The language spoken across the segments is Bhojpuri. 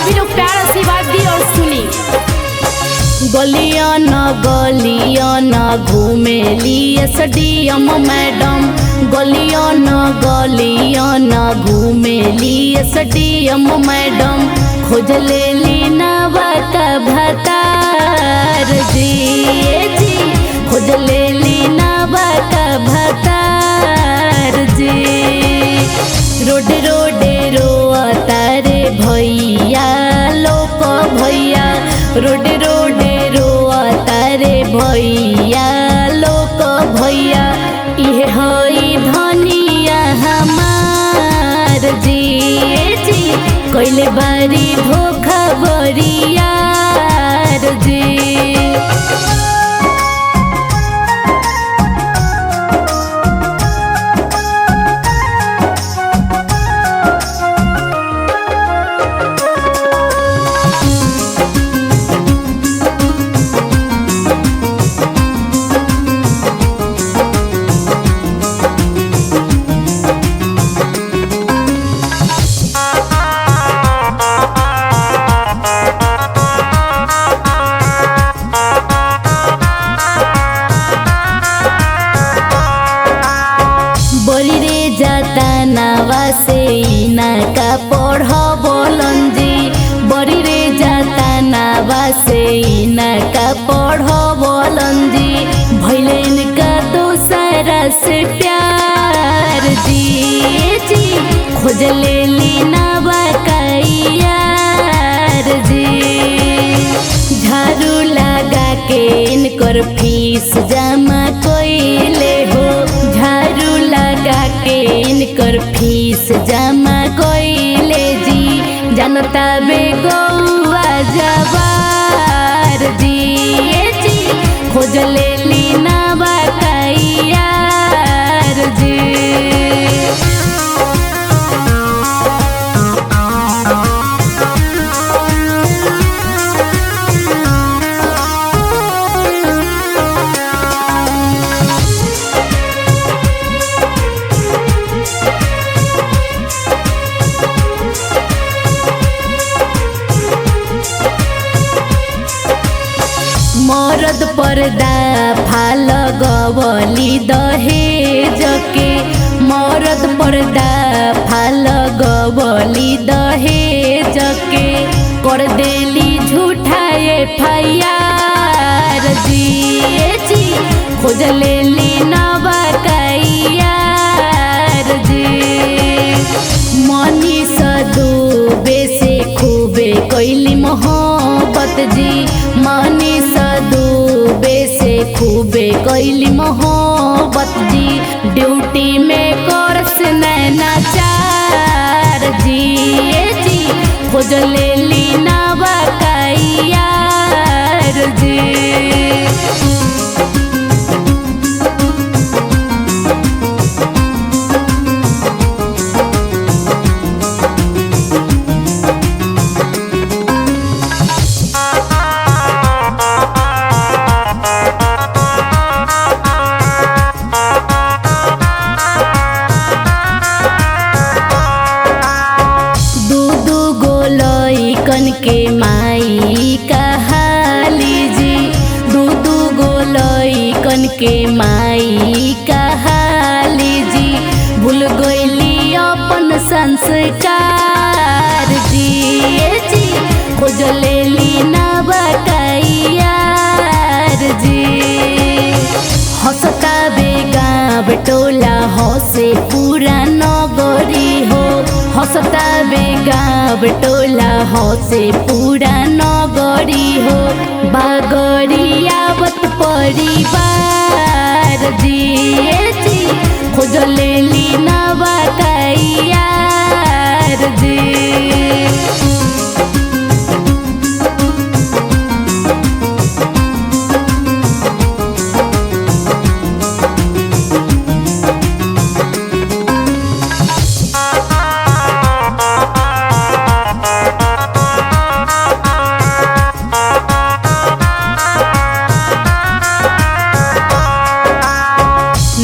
सभी लोग प्यार आशीर्वाद दी और सुनी। गलिया न घूमेली एसडीएम मैडम, गलिया न घूमेली एसडीएम मैडम, खोज लेली नवा का भतार जी, खोज लेली नवा का भतार जी। रोडे रोडे रोआ तारे भैया लोक भैया, रोडे रोडे रोआ तारे भैया लोक भैया, इहे हई धनिया हमार जी, कैले बारी धोखा बरियार जी। बड़ी रे जाता नवा से ना का पढ़ बोलन जी, बड़ी रे जाता नवा से ना का पढ़ बोलन जी, भइले इनका दूसरा से प्यार जी, खोज लेली नवा का यार जी। झाड़ू लगा के इनकर फीस जमा कइले हो, झाड़ू लगा के इनकर फीस जमा कइले जी, जनता बे गौआ जवार जी, खोज लेली नवा का यार जी। मरद पर्दा फाल गवली दहेज के, मरद पर्दा फाल गवली दहेज के, कर देली झूठा FIR जी, खोज लेली नवा का यार जी। मनीष दुबे से खूबे कैली मोहब्बत जी, मनीष दुबे से खूबे कैली मोहब्बत जी, ड्यूटी में करस नैना चार जी, खोज लेली नवा का यार जी। कन के माई कहाली जी, दूधू गोलई कन के माई कहाली जी, भूल गइली अपन संस्कार जी, खोज लेली नवा का यार जी। हंसता बेगाव टोला हंसे पूरा नगरी हो, हंसता बेगाव टोला हंसे पूरा नगरी हो, बागरियावत परिवार जी, खोज लेली नवा का यार जी।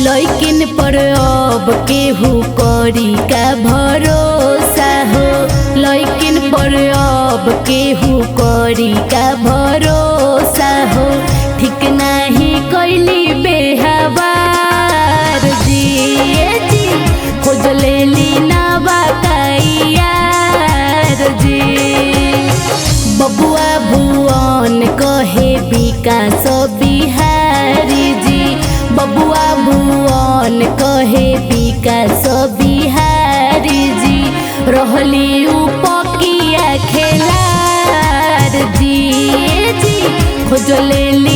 लइकिन पर अब केहू करी का भरोसा हो, लइकिन पर अब केहू करी का भरोसा हो, ठीक नहीं कैली बेहवार जी। खोज लेली नवा यार जी। बबुआ भुवन कहे विकास बिहारी जी, बबुआ भुवन कहे विकास बिहारी जी। रहली उपकिया खेलार जी, खोज लेली